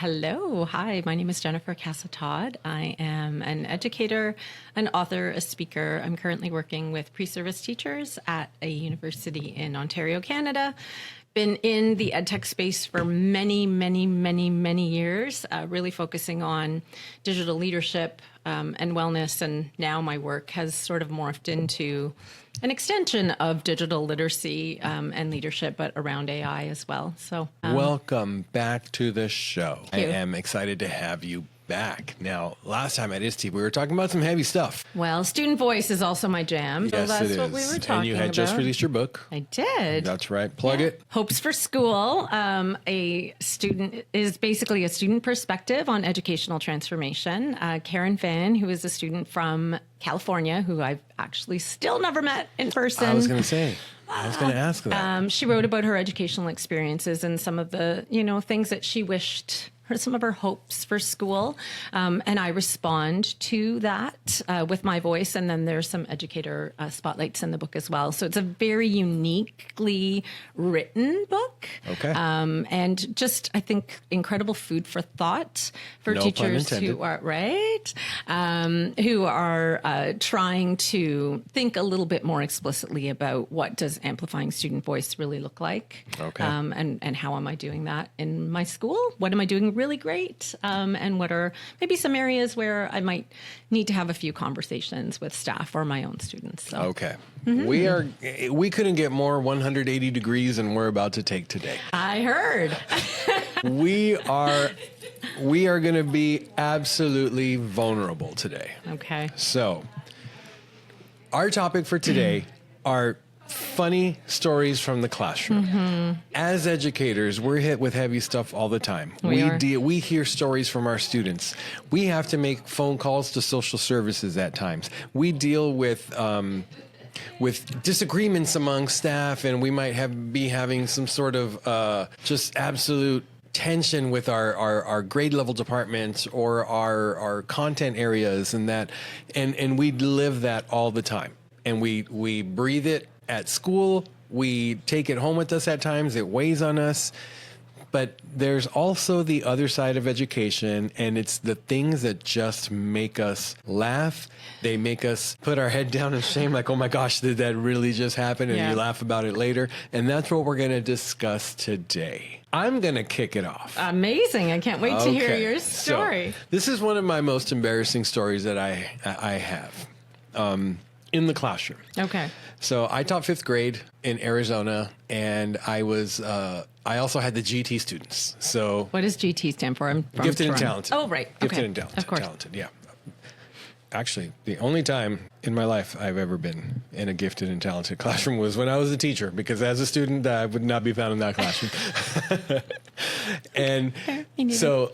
Hello. Hi, my name is Jennifer Casa-Todd. I am an educator, an author, a speaker. I'm currently working with pre-service teachers at a university in Ontario, Canada. Been in the edtech space for many, many, many, many years, really focusing on digital leadership and wellness. And now my work has sort of morphed into an extension of digital literacy and leadership, but around AI as well. So welcome back to the show. I you. am excited to have you back. Now, last time at ISTE, we were talking about some heavy stuff. Well, student voice is also my jam. So Yes, that's it is. what we were talking about. And you had just released your book. I did. That's right. Plug it. Hopes for School. A student is basically a student perspective on educational transformation. Karen Fan, who is a student from California, who I've actually still never met in person. I was going to ask that. She wrote about her educational experiences and some of the, things that she wished, some of her hopes for school. And I respond to that with my voice. And then there's some educator spotlights in the book as well. So it's a very uniquely written book. Okay. And just, I think, incredible food for thought for No pun teachers intended. who are trying to think a little bit more explicitly about what does amplifying student voice really look like. Okay. And how am I doing that in my school? What am I doing really great? And what are maybe some areas where I might need to have a few conversations with staff or my own students. So. Okay. We couldn't get more 180 degrees than we're about to take today. I heard. We are going to be absolutely vulnerable today. Okay. So, our topic for today are funny stories from the classroom. As educators, we're hit with heavy stuff all the time. We hear stories from our students. We have to make phone calls to social services at times. We deal with disagreements among staff, and we might be having some sort of just absolute tension with our grade level departments or our content areas and that, and we live that all the time, and we breathe it at school. We take it home with us at times. It weighs on us. But there's also the other side of education, and it's the things that just make us laugh. They make us put our head down in shame, like, oh my gosh, did that really just happen? And you laugh about it later. And that's what we're going to discuss today. I'm going to kick it off. Amazing. I can't wait to hear your story. So, this is one of my most embarrassing stories that I have in the classroom. Okay. So I taught fifth grade in Arizona, and I also had the GT students. So what does GT stand for? I'm from gifted and Toronto. talented. Oh, right. Gifted Okay. and talented. Of course. Talented, yeah. Actually, the only time in my life I've ever been in a gifted and talented classroom was when I was a teacher, because as a student, I would not be found in that classroom. And so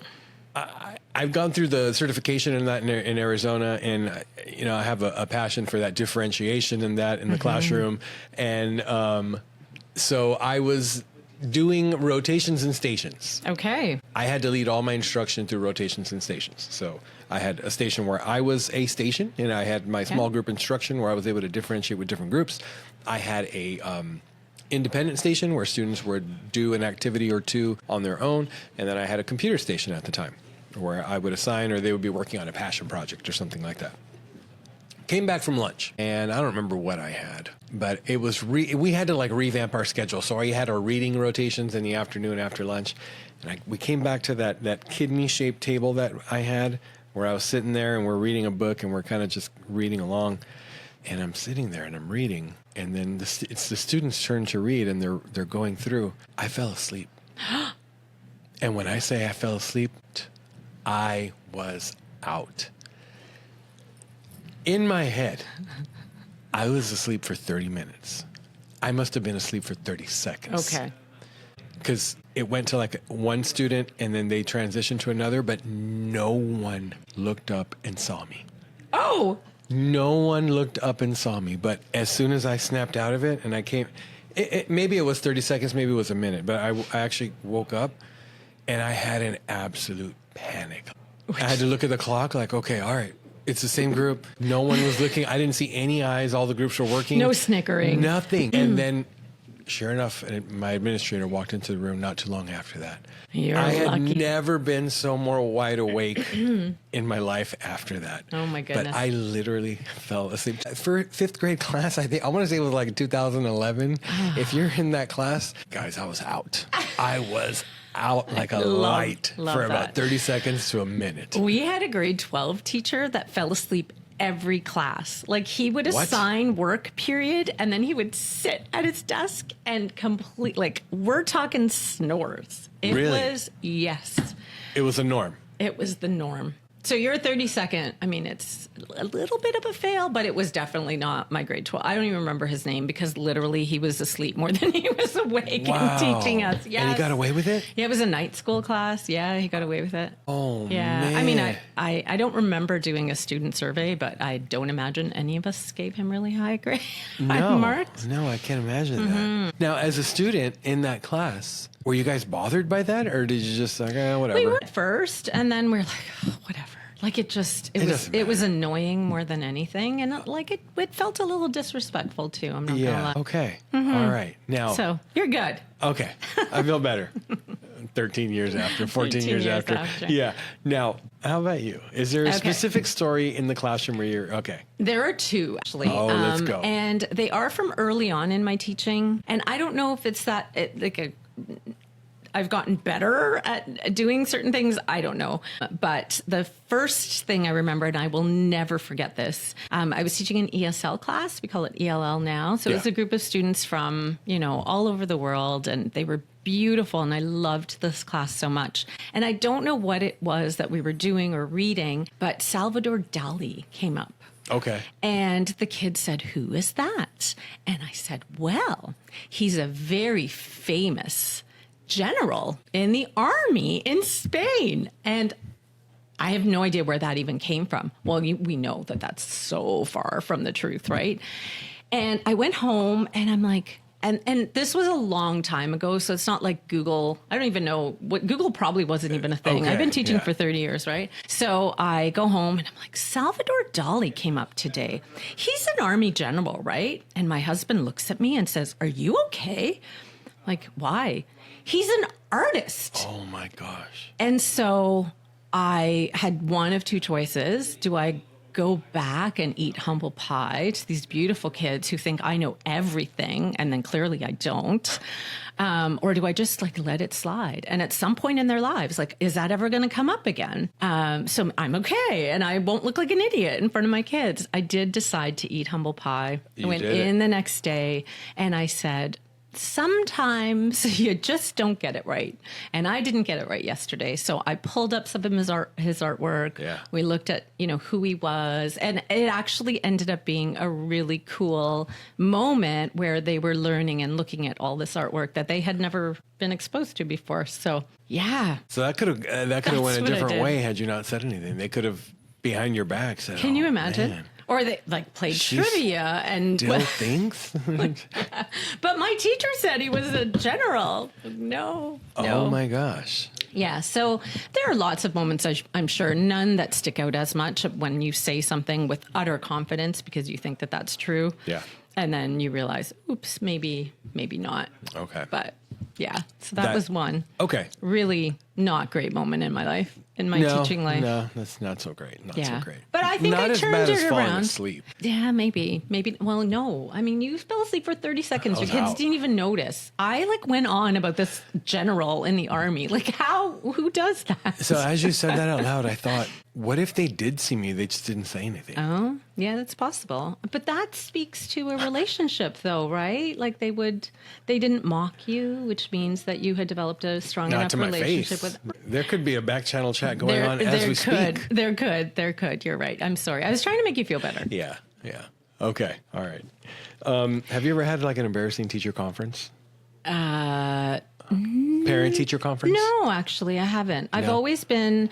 I've gone through the certification in that in Arizona, and I have a passion for that differentiation in the classroom, and so I was doing rotations and stations. Okay. I had to lead all my instruction through rotations and stations. So I had a station where I was a station, and I had my small group instruction where I was able to differentiate with different groups. I had a independent station where students would do an activity or two on their own, and then I had a computer station at the time where I would assign, or they would be working on a passion project or something like that. Came back from lunch, and I don't remember what I had, but it was we had to revamp our schedule. So I had our reading rotations in the afternoon after lunch, and we came back to that kidney-shaped table that I had, where I was sitting there and we're reading a book and we're kind of just reading along, and I'm sitting there and I'm reading, and then it's the students' turn to read, and they're going through. I fell asleep, and when I say I fell asleep, I was out. In my head, I was asleep for 30 minutes. I must have been asleep for 30 seconds. Okay. Because it went to one student, and then they transitioned to another, but no one looked up and saw me. Oh! No one looked up and saw me. But as soon as I snapped out of it and I came, maybe it was 30 seconds, maybe it was a minute, but I actually woke up and I had an absolute panic. I had to look at the clock okay, all right. It's the same group. No one was looking. I didn't see any eyes. All the groups were working. No snickering. Nothing. And then sure enough, my administrator walked into the room not too long after that. You're I had lucky. never been so more wide awake in my life after that. Oh, my goodness. But I literally fell asleep. For fifth grade class, I want to say it was like 2011. If you're in that class, guys, I was out. I was out like a light for about 30 seconds to a minute. We had a grade 12 teacher that fell asleep every class. Like, he would assign work period, and then he would sit at his desk and complete, like, we're talking snores. It Really? was, yes. It was a norm. It was the norm. So your 32nd, I mean, it's a little bit of a fail, but it was definitely not my grade 12. I don't even remember his name because literally he was asleep more than he was awake and teaching us. Yes. And he got away with it? Yeah, it was a night school class. Yeah, he got away with it. Oh, yeah. man. I mean, I don't remember doing a student survey, but I don't imagine any of us gave him really high grade marks. No, I can't imagine that. Now, as a student in that class, were you guys bothered by that, or did you just like, whatever? We were at first, and then we're like, oh, whatever. Like, it was annoying more than anything, and like it felt a little disrespectful too. I'm not gonna lie. Okay. All right. Now. So you're good. Okay. I feel better. 13 years after, 14 years after. Yeah. Now, how about you? Is there a specific story in the classroom where you're okay? There are two, actually. Oh, let's go. And they are from early on in my teaching, and I don't know if it's I've gotten better at doing certain things. I don't know. But the first thing I remember, and I will never forget this, I was teaching an ESL class. We call it ELL now. So it was a group of students from, all over the world, and they were beautiful. And I loved this class so much. And I don't know what it was that we were doing or reading, but Salvador Dali came up. Okay. And the kid said, "Who is that?" And I said, "Well, he's a very famous general in the army in Spain." And I have no idea where that even came from. Well, we know that that's so far from the truth, right? And I went home and I'm like, and this was a long time ago, so it's not like Google. I don't even know what Google probably wasn't even a thing. I've been teaching for 30 years, right? So I go home and I'm like, Salvador Dali came up today. He's an army general, right? And my husband looks at me and says, "Are you okay?" Like, why? He's an artist. Oh my gosh. And so I had one of two choices. Do I go back and eat humble pie to these beautiful kids who think I know everything, and then clearly I don't? Or do I just let it slide? And at some point in their lives, is that ever going to come up again? So I'm okay, and I won't look like an idiot in front of my kids. I did decide to eat humble pie. I went in the next day and I said, sometimes you just don't get it right. And I didn't get it right yesterday. So I pulled up some of his artwork. Yeah. We looked at, who he was. And it actually ended up being a really cool moment where they were learning and looking at all this artwork that they had never been exposed to before. So, yeah. So that could have went a different way had you not said anything. They could have, behind your back, said, Can you imagine? Man. Or they played trivia and still thinks. But my teacher said he was a general. No. Oh my gosh. Yeah. So there are lots of moments, I'm sure, none that stick out as much when you say something with utter confidence because you think that that's true. Yeah. And then you realize, oops, maybe not. Okay. But yeah, so that was one. Okay. Really not great moment in my life, in my teaching life. No, that's not so great. Not so great. But I think not I as turned bad it as falling around. asleep. Yeah, maybe. Well, no. I mean, you fell asleep for 30 seconds. Your kids didn't even notice. I went on about this general in the army. Who does that? So as you said that out loud, I thought, what if they did see me? They just didn't say anything. Oh, yeah, that's possible. But that speaks to a relationship though, right? They didn't mock you, which means that you had developed a strong Not enough to my relationship face. with. There could be a back channel chat going on as we speak. There could. You're right. I'm sorry. I was trying to make you feel better. Yeah. Okay. All right. Have you ever had an embarrassing teacher conference? Parent-teacher conference? No, actually, I haven't. I've always been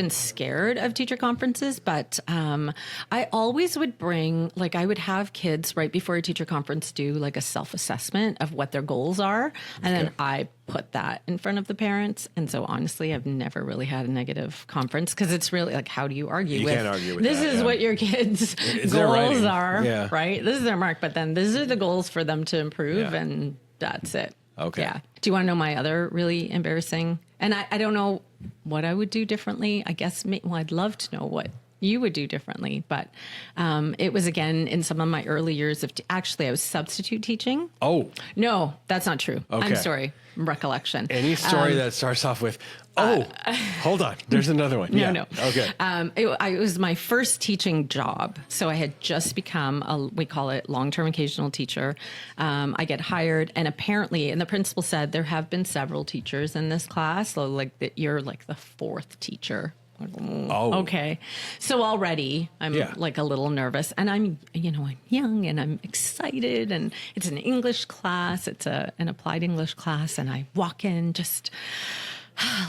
scared of teacher conferences, but I always would bring, I would have kids right before a teacher conference do a self-assessment of what their goals are, and then I put that in front of the parents. And so honestly, I've never really had a negative conference because it's really how do you argue you with, can't argue with this that, is what your kids' goals are, right? This is their mark, but then these are the goals for them to improve and That's it. Okay. Yeah. Do you want to know my other really embarrassing? And I don't know what I would do differently. I guess, well, I'd love to know what you would do differently. But it was, again, in some of my early years of, actually, I was substitute teaching. Oh. No, that's not true. Okay. I'm sorry. Recollection. Any story that starts off with, hold on, there's another one. No. Okay. It was my first teaching job. So I had just become we call it long-term occasional teacher. I get hired, and apparently, and the principal said there have been several teachers in this class. So like that, you're like the fourth teacher. Oh, okay. So already I'm like a little nervous, and I'm young and I'm excited, and it's an English class. It's an applied English class, and I walk in just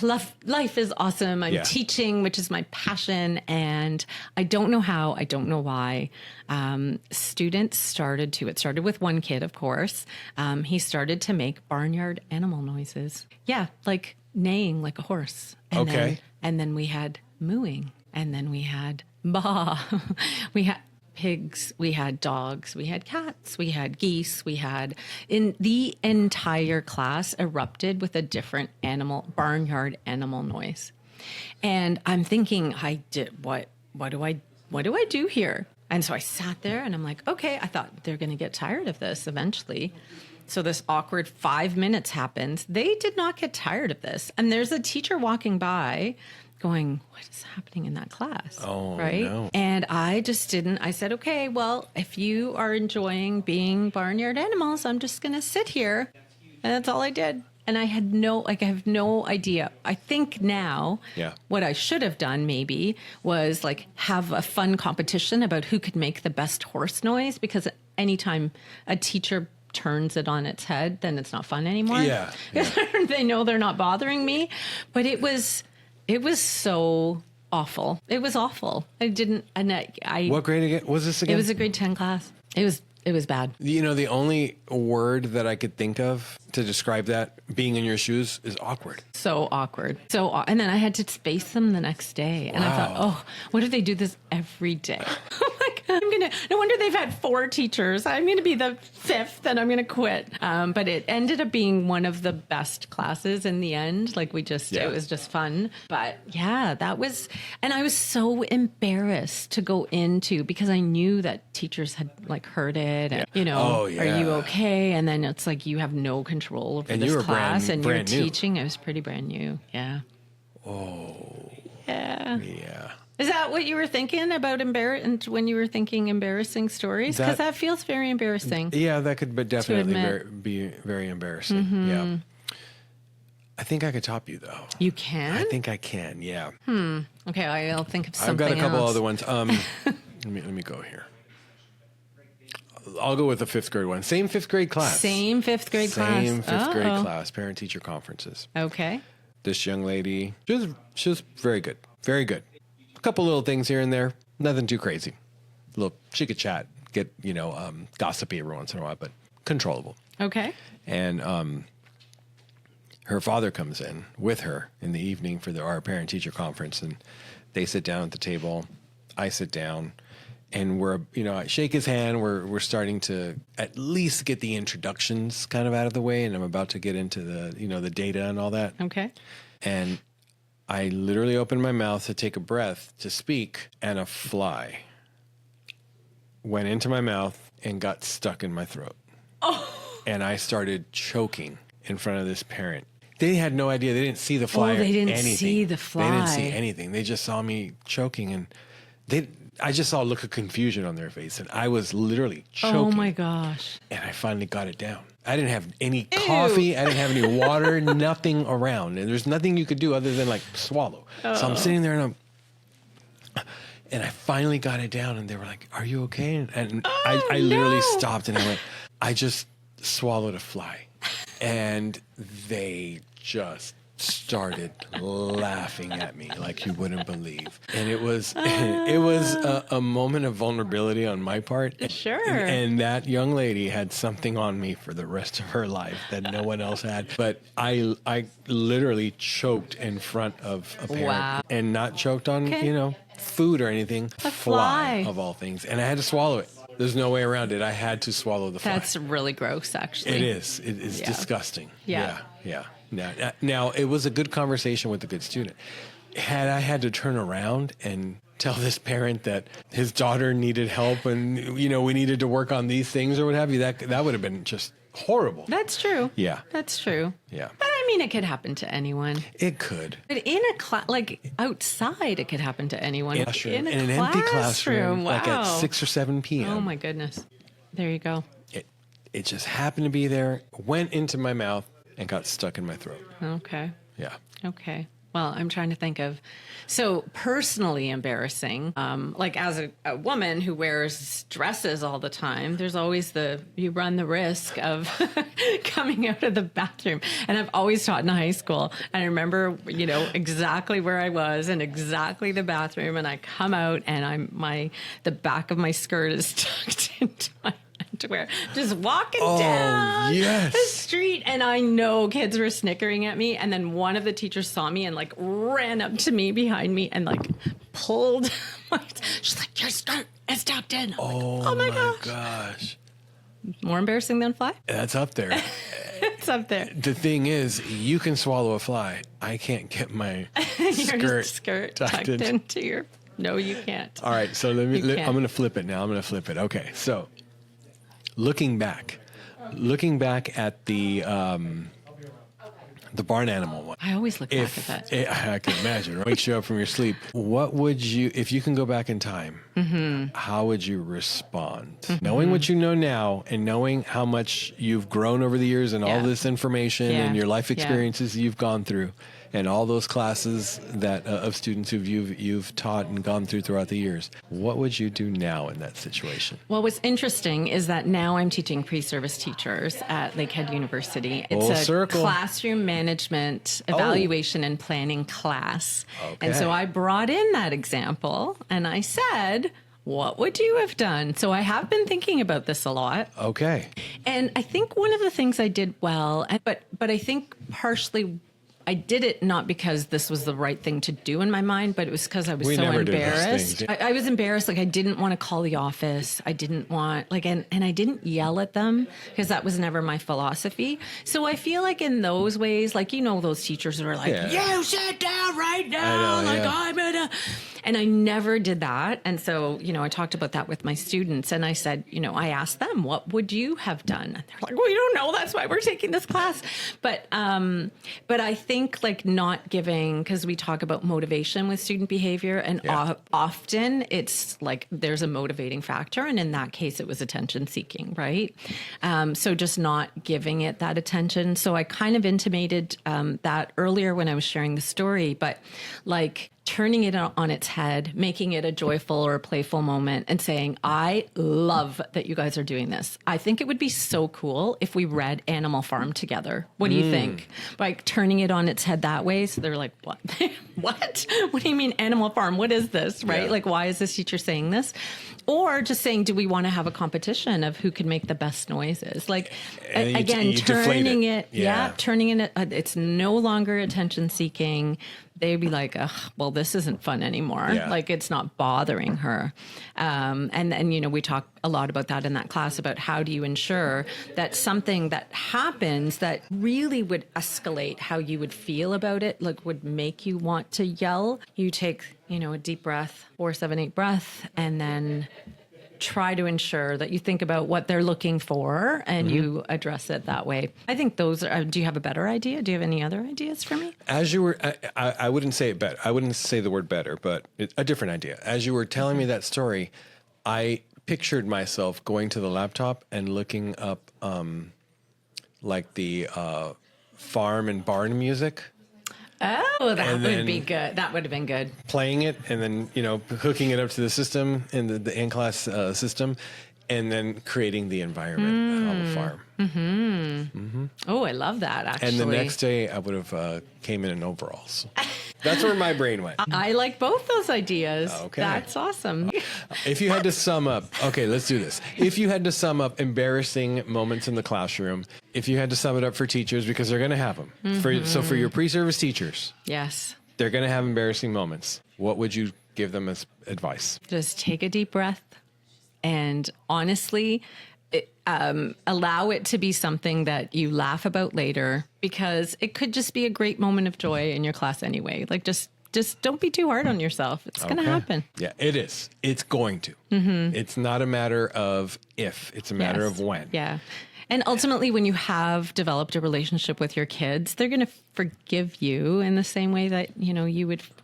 life is awesome. I'm teaching, which is my passion, and I don't know how, I don't know why. Students started with one kid, of course. He started to make barnyard animal noises. Yeah, like neighing like a horse. And then we had mooing, and then we had baa. We had pigs, we had dogs, we had cats, we had geese, we had in the entire class erupted with a different barnyard animal noise. And I'm thinking, what do I do here? And so I sat there and I'm like, okay, I thought they're going to get tired of this eventually. So this awkward 5 minutes happens. They did not get tired of this. And there's a teacher walking by going, what is happening in that class? Oh, right? no. And I just didn't. I said, okay, well, if you are enjoying being barnyard animals, I'm just going to sit here. And that's all I did. And I have no idea. I think now what I should have done maybe was like have a fun competition about who could make the best horse noise, because anytime a teacher turns it on its head, then it's not fun anymore. Yeah. They know they're not bothering me. But it was so awful. It was awful. What grade again was this again? It was a grade 10 class. It was bad. The only word that I could think of to describe that, being in your shoes, is awkward. So awkward. And then I had to space them the next day. And I thought, what if they do this every day? No wonder they've had 4 teachers. I'm going to be the 5th and I'm going to quit. But it ended up being one of the best classes in the end. Like it was just fun. But that was, and I was so embarrassed to go into, because I knew that teachers had like heard it. And, are you okay? And then it's like, you have no control over this class, and you're teaching. It was pretty brand new. Yeah. Oh. Yeah. Yeah. Is that what you were thinking about when you were thinking embarrassing stories? Because that feels very embarrassing. Yeah, that could definitely be very embarrassing. Mm-hmm. Yeah. I think I could top you, though. You can? I think I can, yeah. Okay, I'll think of something I've got a couple else. other ones. Let me go here. I'll go with the 5th grade one. Same 5th grade class. Same 5th grade class, parent-teacher conferences. Okay. This young lady, she was very good. Very good. A couple little things here and there. Nothing too crazy. She could chat, get, gossipy every once in a while, but controllable. Okay. And her father comes in with her in the evening for our parent-teacher conference, and they sit down at the table. I sit down, and I shake his hand. We're starting to at least get the introductions kind of out of the way, and I'm about to get into the data and all that. Okay. And I literally opened my mouth to take a breath to speak, and a fly went into my mouth and got stuck in my throat. Oh. And I started choking in front of this parent. They had no idea. They didn't see the fly. They didn't see the fly. They didn't see anything. They just saw me choking, and I just saw a look of confusion on their face, and I was literally choking. Oh my gosh. And I finally got it down. I didn't have any coffee. I didn't have any water, nothing around. And there's nothing you could do other than swallow. Oh. So I'm sitting there and I finally got it down, and they were like, "Are you okay?" And I literally stopped, and I went, "I just swallowed a fly." And they just started laughing at me like you wouldn't believe. And it was a moment of vulnerability on my part. Sure. And that young lady had something on me for the rest of her life that no one else had. But I literally choked in front of a parent. Wow. And not choked on, food or anything. A fly. Of all things. And I had to swallow it. There's no way around it. I had to swallow the fly. That's really gross, actually. It is. It is Yeah. disgusting. Yeah. Yeah. Now, it was a good conversation with a good student. Had I had to turn around and tell this parent that his daughter needed help and, you know, we needed to work on these things or what have you, that would have been just horrible. That's true. Yeah. That's true. Yeah. But I mean, it could happen to anyone. It could. But in a class, like outside, it could happen to anyone. In an empty classroom, wow. like at 6 or 7 p.m. Oh my goodness. There you go. It just happened to be there, went into my mouth, and got stuck in my throat. Okay. Yeah. Okay. Well, I'm trying to think of, so personally embarrassing, like as a woman who wears dresses all the time, there's always you run the risk of coming out of the bathroom. And I've always taught in high school. And I remember, you know, exactly where I was and exactly the bathroom. And I come out and the back of my skirt is tucked into my underwear, just walking down yes. the street, and I know kids were snickering at me, and then one of the teachers saw me and like ran up to me behind me and like pulled she's like, your skirt is tucked in. I'm like, oh my gosh. More embarrassing than fly? That's up there. It's up there. The thing is, you can swallow a fly. I can't get my skirt tucked into your... No, you can't. All right, so I'm going to flip it now. Okay, so looking back at the barn animal one. I always look back at that. I can imagine. It wakes you up from your sleep. What would you, if you can go back in time, how would you respond? Knowing what you know now and knowing how much you've grown over the years and all this information and your life experiences you've gone through and all those classes that of students who you've taught and gone throughout the years, what would you do now in that situation? Well, what's interesting is that now I'm teaching pre-service teachers at Lakehead University. It's a classroom management evaluation and planning class. Okay. And so I brought in that example and I said, what would you have done? So I have been thinking about this a lot. Okay. And I think one of the things I did well, but I think partially I did it not because this was the right thing to do in my mind, but it was because I was so embarrassed. I was embarrassed. Like I didn't want to call the office. I didn't want and I didn't yell at them because that was never my philosophy. So I feel like in those ways, like, you know, those teachers who are like, you sit down right now. I'm gonna, and I never did that. And so, you know, I talked about that with my students and I said, you know, I asked them, what would you have done? And they're like, well, you don't know. That's why we're taking this class. But I think like not giving, because we talk about motivation with student behavior and often it's like there's a motivating factor. And in that case, it was attention seeking, right? So just not giving it that attention. So I kind of intimated that earlier when I was sharing the story, but like turning it on its head, making it a joyful or a playful moment and saying, I love that you guys are doing this. I think it would be so cool if we read Animal Farm together. What do you think? Like turning it on its head that way. So they're like, what? What? What do you mean Animal Farm? What is this? Right? Yeah. Like, why is this teacher saying this? Or just saying, do we want to have a competition of who can make the best noises? Like, again, turning it, turning it, it's no longer attention seeking. They'd be like, well, this isn't fun anymore. Yeah. Like, it's not bothering her. And, you know, we talk a lot about that in that class about how do you ensure that something that happens that really would escalate how you would feel about it, like would make you want to yell. You take, you know, a deep breath, 4, 7, 8 breath, and then try to ensure that you think about what they're looking for and you address it that way. I think those are, do you have a better idea? Do you have any other ideas for me? As you were, I wouldn't say it better. I wouldn't say the word better, but a different idea. As you were telling me that story, I pictured myself going to the laptop and looking up like the farm and barn music. Oh, that would be good. That would have been good. Playing it and then, you know, hooking it up to the system in the in-class system and then creating the environment on the farm. Oh, I love that, actually. And the next day I would have came in overalls. That's where my brain went. I like both those ideas. Okay. That's awesome. If you had to sum up, okay, let's do this. If you had to sum up embarrassing moments in the classroom, if you had to sum it up for teachers, because they're going to have them. So for your pre-service teachers, yes, they're going to have embarrassing moments. What would you give them as advice? Just take a deep breath And honestly, allow it to be something that you laugh about later, because it could just be a great moment of joy in your class anyway. Like just don't be too hard on yourself. It's going to happen. Yeah, it is. It's going to. It's not a matter of if, it's a matter of when. Yeah. And ultimately, when you have developed a relationship with your kids, they're going to forgive you in the same way that,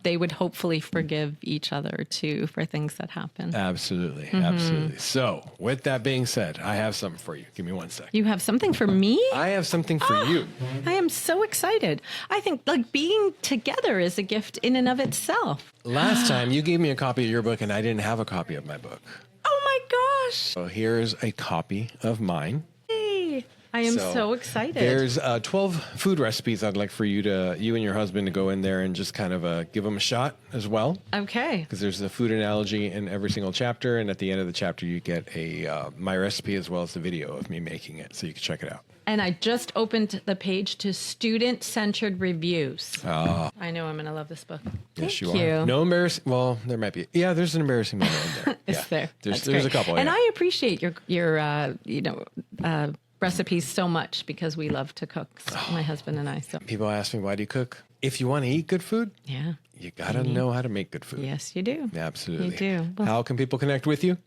they would hopefully forgive each other too for things that happen. Absolutely. Absolutely. So with that being said, I have something for you. Give me 1 sec. You have something for me? I have something for you. I am so excited. I think being together is a gift in and of itself. Last time you gave me a copy of your book and I didn't have a copy of my book. Oh my gosh. So here's a copy of mine. I am so excited. There's 12 food recipes I'd like for you and your husband to go in there and just kind of give them a shot as well. Okay. Because there's a food analogy in every single chapter. And at the end of the chapter, you get my recipe as well as the video of me making it. So you can check it out. And I just opened the page to student-centered reviews. Oh. I know I'm going to love this book. Yes, Thank you you. are. No embarrassing. Well, there might be. Yeah, there's an embarrassing moment in there. It's there. There's a couple. And yeah. I appreciate your recipes so much, because we love to cook, my husband and I. So people ask me, why do you cook? If you want to eat good food, you got to know how to make good food. Yes, you do. Absolutely. You do. Well, how can people connect with you?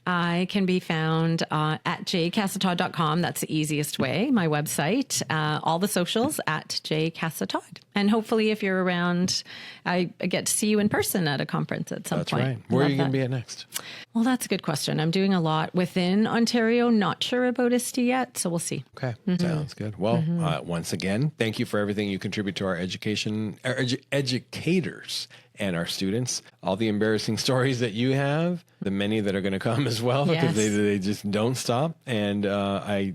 I can be found at Casa-Todd.com. That's the easiest way. My website, all the socials at Casa-Todd. And hopefully, if you're around, I get to see you in person at a conference at some point. That's right. Where are you going to be at next? Well, that's a good question. I'm doing a lot within Ontario. Not sure about ISTE yet, so we'll see. Okay. Sounds good. Well, once again, thank you for everything you contribute to our education, educators and our students. All the embarrassing stories that you have, the many that are going to come as well, because they just don't stop. And I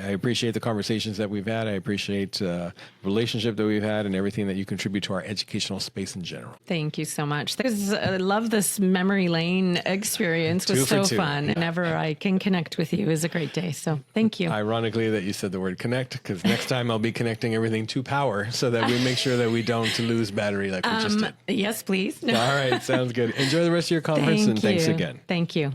appreciate the conversations that we've had. I appreciate the relationship that we've had and everything that you contribute to our educational space in general. Thank you so much. I love this memory lane experience. It was so fun. Whenever I can connect with you is a great day. So thank you. Ironically that you said the word connect, because next time I'll be connecting everything to power so that we make sure that we don't lose battery like we just did. Yes, please. All right. Sounds good. Enjoy the rest of your conference, and thanks again. Thank you.